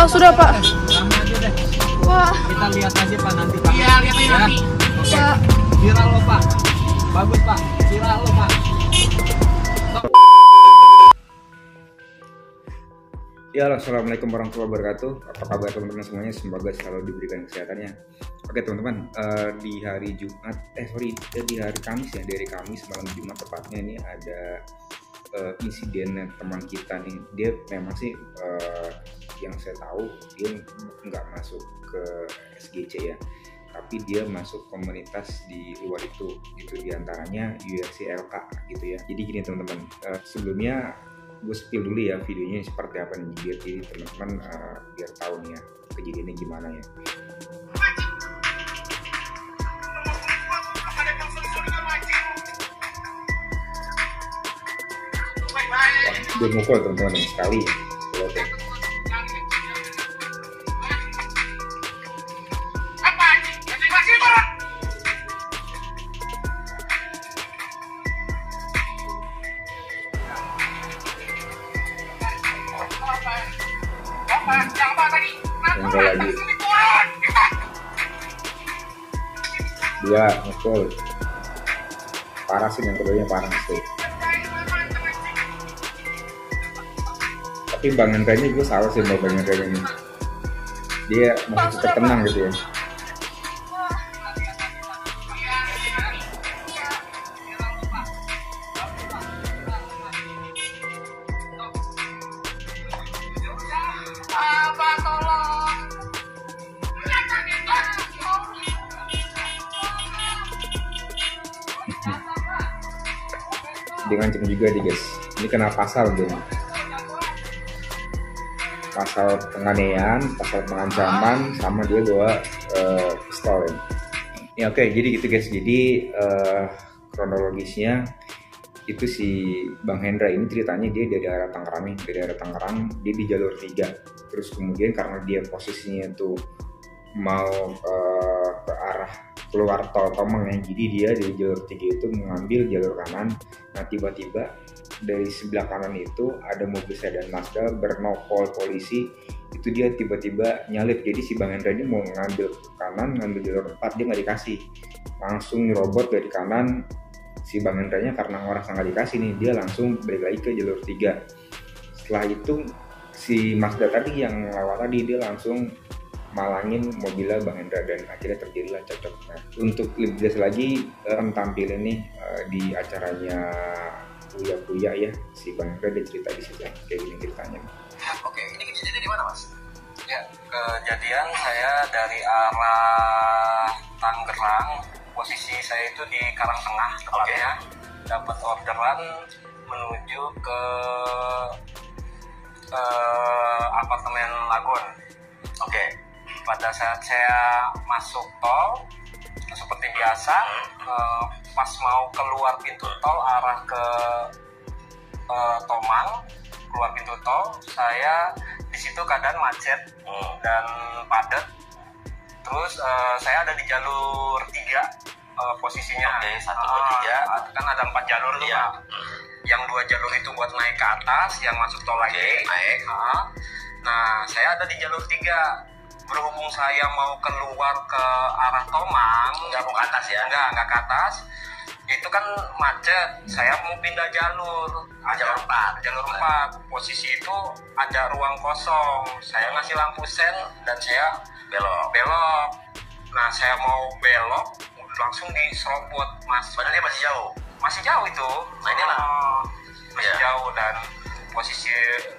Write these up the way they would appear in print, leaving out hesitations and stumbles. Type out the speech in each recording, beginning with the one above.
Pak, sudah Pak. Rame aja deh. Wah. Kita lihat aja Pak nanti Pak. Iya, lihat aja nanti. Oke. Pak. Viral loh Pak. Bagus Pak. Viral loh Pak. Ya, assalamualaikum warahmatullahi wabarakatuh. Apa kabar teman-teman semuanya? Semoga selalu diberikan kesehatannya. Oke teman-teman, di hari Jumat, di hari Kamis ya, dari Kamis malam Jumat tepatnya ini ada insiden teman kita nih. Dia memang sih yang saya tahu dia nggak masuk ke SGC ya, tapi dia masuk komunitas di luar itu diantaranya UFC LK gitu ya. Jadi gini teman-teman, sebelumnya gue spill dulu ya videonya seperti apa nih, biar jadi teman-teman biar tahu nih ya kejadiannya gimana ya. Wah, dia mukul teman-teman sekali ya. Oke. Enggak lagi. Dia mukul. Parah sih, yang keduanya parah sih. Tapi Bang Hendra-nya gue salah sih sama Bang Hendra ini. Dia masih tetap tenang gitu ya. Dia ngancam juga dia guys. Ini kena pasal dia. Pasal penganiayaan, pasal pengancaman, sama dia bawa pistol ya. Ya oke, jadi gitu guys. Jadi kronologisnya itu si Bang Hendra ini ceritanya dia dari arah Tangerang, dia di jalur 3. Terus kemudian karena dia posisinya tuh mau ke arah keluar tol Tomang ya, jadi dia dari jalur 3 itu mengambil jalur kanan. Nah tiba-tiba dari sebelah kanan itu ada mobil sedan Mazda bernopol polisi, itu dia tiba-tiba nyalip. Jadi si Bang Hendra ini mau ngambil kanan, ngambil jalur 4, dia nggak dikasih, langsung nyerobot dari kanan. Si Bang Hendra-nya karena ngerasa nggak dikasih nih, dia langsung balik lagi ke jalur 3. Setelah itu si Mazda tadi yang lewat tadi, dia langsung malangin mobilnya Bang Hendra dan akhirnya terjadilah cocok. Nah, untuk lebih jelas lagi tampilin nih di acaranya Buya ya, si Bang Hendra dia cerita di situ kayak gini ceritanya. Oke, ini kejadiannya di mana Mas? Ya, kejadian saya dari arah Tangerang, posisi saya itu di Karangtengah tepatnya. Dapat orderan menuju ke apartemen Lagon. Oke. Pada saat saya masuk tol, seperti biasa, pas mau keluar pintu tol arah ke Tomang, keluar pintu tol, saya di situ keadaan macet dan padat. Terus saya ada di jalur 3 posisinya. Oke, 1, 2, 3. Kan ada 4 jalur tuh Pak. Yang 2 jalur itu buat naik ke atas, yang masuk tol lagi. Naik. Nah, saya ada di jalur 3. Berhubung saya mau keluar ke arah Tomang, Nggak mau ke atas ya? Nggak ke atas. Itu kan macet, saya mau pindah jalur. Jalur 4. Jalur 4. Posisi itu ada ruang kosong. Saya ngasih lampu sen dan saya belok. Nah, saya mau belok, langsung diserobot Mas. Padahal dia masih jauh? Masih jauh itu. Nah, ini lah. Masih jauh, dan posisi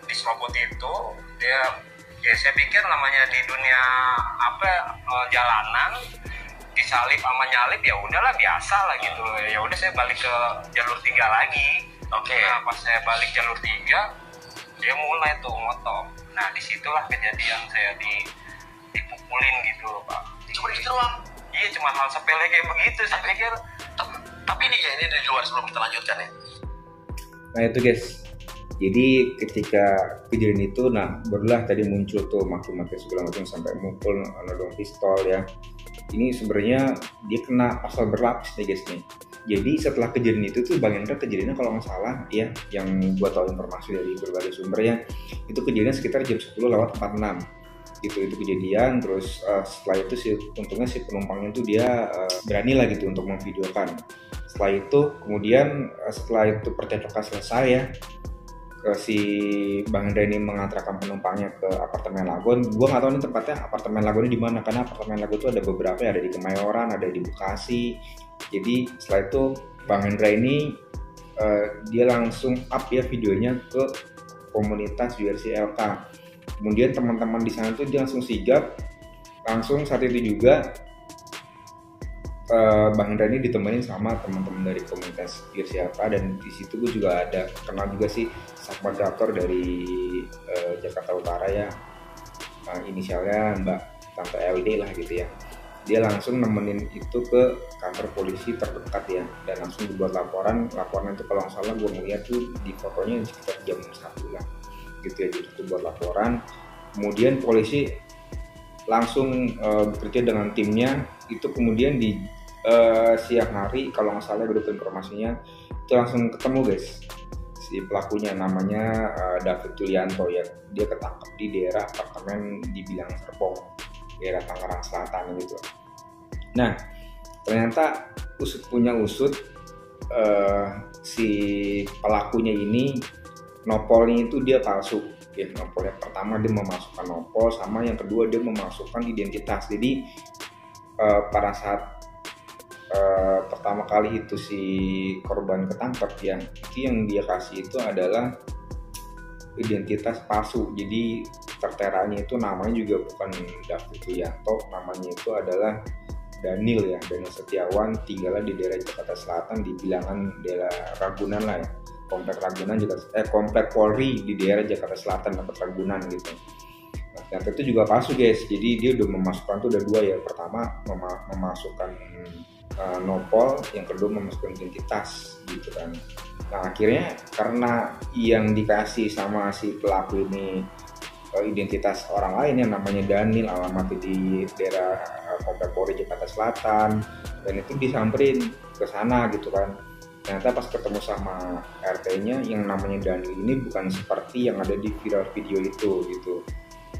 diserobot itu dia, ya saya pikir namanya di dunia jalanan disalip sama nyalip ya udahlah, biasa lah gitu. Ya udah saya balik ke jalur 3 lagi. Oke. Nah, pas saya balik jalur 3, dia mulai tuh ngotot. Nah, disitulah kejadian saya dipukulin gitu loh Pak. Cuma di situ doang? Iya, cuma hal sepele kayak begitu. Saya pikir. Tapi ini di luar sebelum kita lanjutkan ya. Nah itu guys, jadi ketika kejadian itu, nah barulah tadi muncul tuh maki-maki segala macam sampai mukul, nodong pistol ya. Ini sebenarnya dia kena pasal berlapis nih guys nih. Jadi setelah kejadian itu tuh Bang Hendra kejadiannya kalau nggak salah ya, yang gua tahu informasi dari berbagai sumber ya, itu kejadian sekitar jam 10:46. gitu itu kejadian. Terus setelah itu untungnya si penumpangnya itu dia berani lah gitu untuk memvideokan. Setelah itu kemudian setelah itu percakapan selesai ya, si Bang Hendra ini mengantarkan penumpangnya ke apartemen Lagon. Gue nggak tahu nih tempatnya apartemen Lagon ini di mana, karena apartemen Lagon itu ada beberapa ya, ada di Kemayoran, ada di Bekasi. Jadi setelah itu Bang Hendra ini dia langsung up ya videonya ke komunitas URC LK. Kemudian teman-teman di sana tuh dia langsung sigap, langsung saat itu juga Bang Hendra ini ditemenin sama teman-teman dari komunitas URC LK, dan di situ gue juga ada kenal juga sih submoderator dari Jakarta Utara ya, inisialnya Mbak Tante LD lah gitu ya. Dia langsung nemenin itu ke kantor polisi terdekat ya, dan langsung dibuat laporan itu kalau nggak salah gue ngeliat tuh di fotonya sekitar jam 1 lah gitu ya, itu buat laporan. Kemudian polisi langsung bekerja dengan timnya, itu kemudian di siang hari kalau nggak salah gue dapat informasinya itu langsung ketemu guys si pelakunya, namanya David Tulianto ya. Dia ketangkep di daerah apartemen di Bilang Serpong, daerah Tangerang Selatan gitu. Nah ternyata usut punya usut, si pelakunya ini nopolnya itu dia palsu ya. Nopolnya pertama dia memasukkan nopol, sama yang kedua dia memasukkan identitas. Jadi pada saat pertama kali itu si korban ketangkep ya, itu yang dia kasih itu adalah identitas palsu. Jadi terteranya itu namanya juga bukan David Tulianto, namanya itu adalah Daniel ya, Daniel Setiawan, tinggalnya di daerah Jakarta Selatan di bilangan daerah Ragunan lah ya, komplek Ragunan juga, komplek Polri di daerah Jakarta Selatan dekat Ragunan gitu. Nah ternyata itu juga palsu guys. Jadi dia udah memasukkan tuh ada dua ya, pertama memasukkan nopol, yang kedua memasukkan identitas gitu kan. Nah akhirnya karena yang dikasih sama si pelaku ini identitas orang lain yang namanya Daniel, alamatnya di daerah komplek Polri Jakarta Selatan, dan itu disamperin ke sana gitu kan. Ternyata pas ketemu sama RT-nya yang namanya Daniel ini bukan seperti yang ada di viral video itu gitu.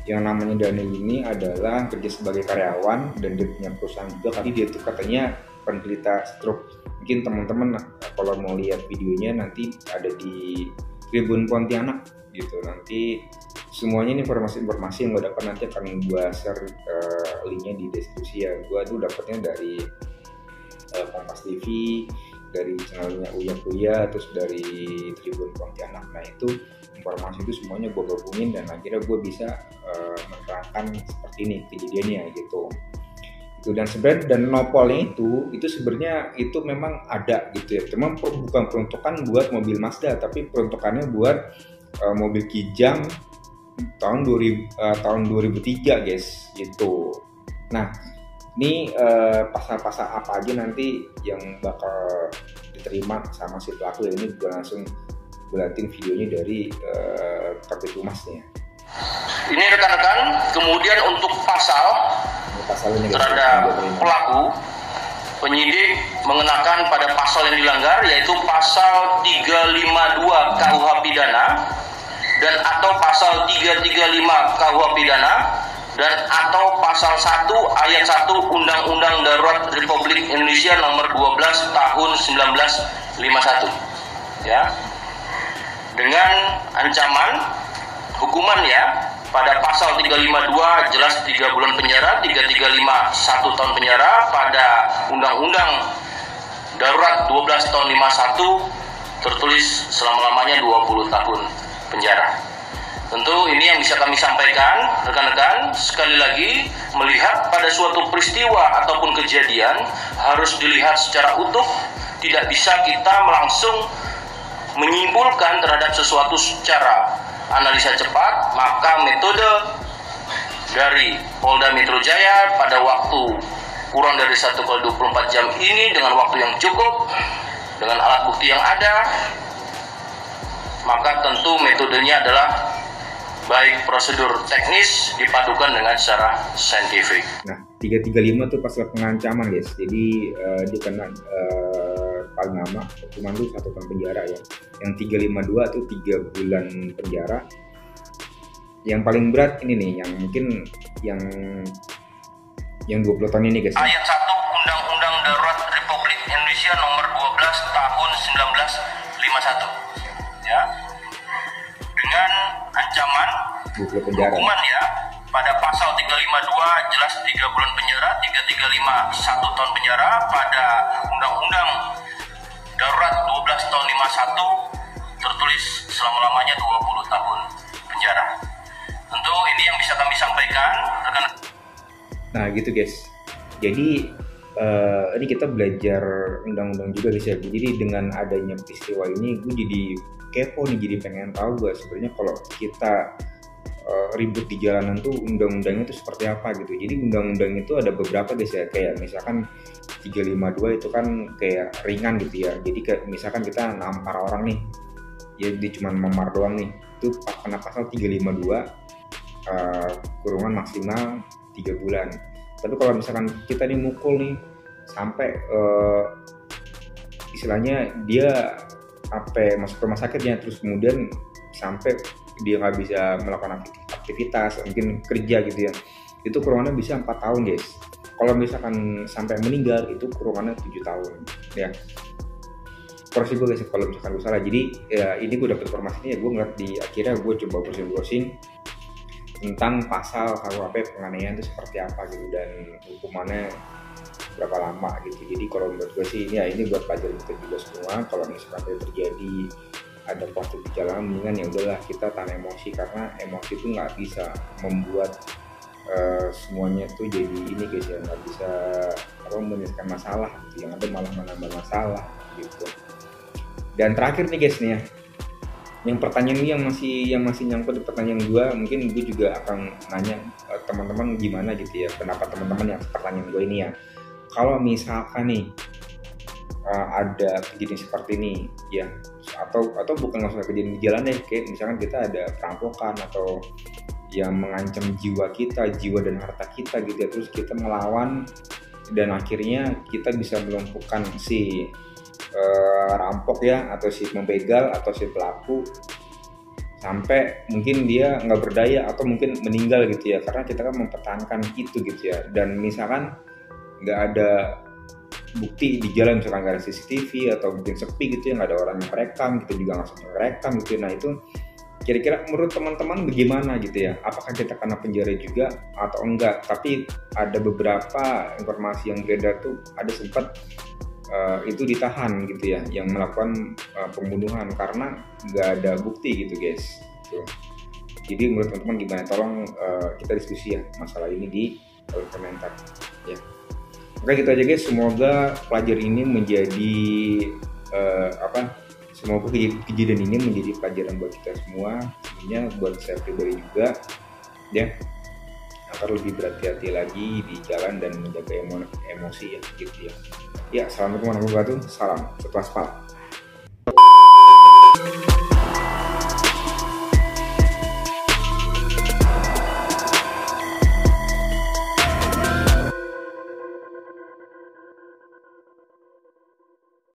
Yang namanya Daniel ini adalah kerja sebagai karyawan dan dia punya perusahaan juga, tapi dia tuh katanya penderita stroke. Mungkin teman-teman kalau mau lihat videonya nanti ada di Tribun Pontianak gitu. Nanti semuanya ini informasi yang gue dapat nanti akan gue share linknya di deskripsi ya. Gue tuh dapatnya dari Kompas TV, dari channelnya Uya, terus dari Tribun Pontianak. Nah itu informasi itu semuanya gue gabungin dan akhirnya gue bisa menerangkan seperti ini kejadiannya gitu. Dan sebenarnya dan nopolnya itu sebenarnya itu memang ada gitu ya, cuma bukan peruntukan buat mobil Mazda, tapi peruntukannya buat mobil Kijang tahun 2003 guys gitu. Nah ini pasal-pasal apa aja nanti yang bakal diterima sama si pelaku ya, ini gue langsung belatin videonya dari Kabid Humasnya. Ini rekan-rekan, kemudian untuk pasalnya terhadap pelaku, penyidik mengenakan pada pasal yang dilanggar, yaitu pasal 352 KUH Pidana dan atau pasal 335 KUH Pidana dan atau pasal 1 ayat 1 Undang-Undang Darurat Republik Indonesia nomor 12 tahun 1951 ya, dengan ancaman hukuman ya pada pasal 352 jelas 3 bulan penjara, 335 1 tahun penjara, pada Undang-Undang Darurat 12 tahun 51 tertulis selama-lamanya 20 tahun penjara. Tentu ini yang bisa kami sampaikan rekan-rekan. Sekali lagi, melihat pada suatu peristiwa ataupun kejadian harus dilihat secara utuh, tidak bisa kita langsung menyimpulkan terhadap sesuatu secara analisa cepat. Maka metode dari Polda Metro Jaya pada waktu kurang dari 1x24 jam ini dengan waktu yang cukup, dengan alat bukti yang ada, maka tentu metodenya adalah baik prosedur teknis dipadukan dengan secara saintifik. Nah 335 itu pasal pengancaman guys, jadi dia kena paling lama hukuman itu 1 tahun penjara ya. Yang 352 itu 3 bulan penjara. Yang paling berat ini nih, yang mungkin yang 20 tahun ini guys. Ayat 1 Undang-Undang Darurat Republik Indonesia nomor 12 tahun 1951 ya, dengan ancaman 20 penjara. hukuman ya pada pasal 352 jelas 3 bulan penjara, 335 1 tahun penjara, pada Undang-Undang Darurat 12 tahun 51 tertulis selama-lamanya 20 tahun penjara. Tentu ini yang bisa kami sampaikan rekan. Nah gitu guys, jadi ini kita belajar undang-undang juga guys ya. Jadi dengan adanya peristiwa ini gue jadi kepo nih, jadi pengen tahu gue sebenarnya kalau kita ribut di jalanan tuh undang-undangnya itu seperti apa gitu. Jadi undang-undang itu ada beberapa guys ya, kayak misalkan 352 itu kan kayak ringan gitu ya. Jadi kayak misalkan kita nampar orang nih, ya dia cuma memar doang nih, itu kena pasal 352 kurungan maksimal 3 bulan. Tapi kalau misalkan kita nih mukul nih sampai istilahnya dia masuk rumah sakitnya, terus kemudian sampai dia nggak bisa melakukan aktivitas, mungkin kerja gitu ya, itu kurungannya bisa 4 tahun guys. Kalau misalkan sampai meninggal itu kurungannya 7 tahun ya. Koreksi gue guys kalau misalkan gue salah. Jadi ya ini gue dapet informasinya ya, gue ngeliat di akhirnya gue coba browsing tentang pasal KUHP penganiayaan itu seperti apa gitu dan hukumannya berapa lama gitu. Jadi kalau menurut gue sih ini buat pelajaran kita juga semua. Kalau misalkan terjadi ada konflik di jalanan, mendingan ya udahlah kita tahan emosi, karena emosi itu nggak bisa membuat semuanya tuh jadi ini guys ya, nggak bisa menyelesaikan masalah gitu, yang ada malah menambah masalah gitu. Dan terakhir nih guys nih ya, yang pertanyaan ini yang masih nyangkut di pertanyaan gue, mungkin gue juga akan nanya teman-teman gimana gitu ya pendapat teman-teman yang pertanyaan gue ini ya. Kalau misalkan nih ada kejadian seperti ini ya, atau bukan masalah kejadian di jalan deh, kayak misalkan kita ada perampokan atau yang mengancam jiwa dan harta kita gitu ya, terus kita melawan dan akhirnya kita bisa melumpuhkan si rampok ya, atau si pembegal atau si pelaku sampai mungkin dia nggak berdaya atau mungkin meninggal gitu ya, karena kita kan mempertahankan itu gitu ya. Dan misalkan nggak ada bukti di jalan, misalkan nggak ada CCTV atau mungkin sepi gitu ya, nggak ada orang yang merekam, kita juga nggak sempat merekam gitu. Nah itu kira-kira menurut teman-teman bagaimana gitu ya, apakah kita kena penjara juga atau enggak? Tapi ada beberapa informasi yang beredar tuh ada sempat itu ditahan gitu ya, yang melakukan pembunuhan karena nggak ada bukti gitu guys gitu. Jadi menurut teman-teman gimana? Tolong kita diskusi ya masalah ini di kolom komentar ya. Oke gitu aja guys, semoga pelajaran ini menjadi semoga kejadian ini menjadi pelajaran buat kita semua, sebenarnya buat saya pribadi juga ya, agar lebih berhati-hati lagi di jalan dan menjaga emosi ya gitu ya. Ya, assalamualaikum warahmatullahi wabarakatuh. Salam satu aspal.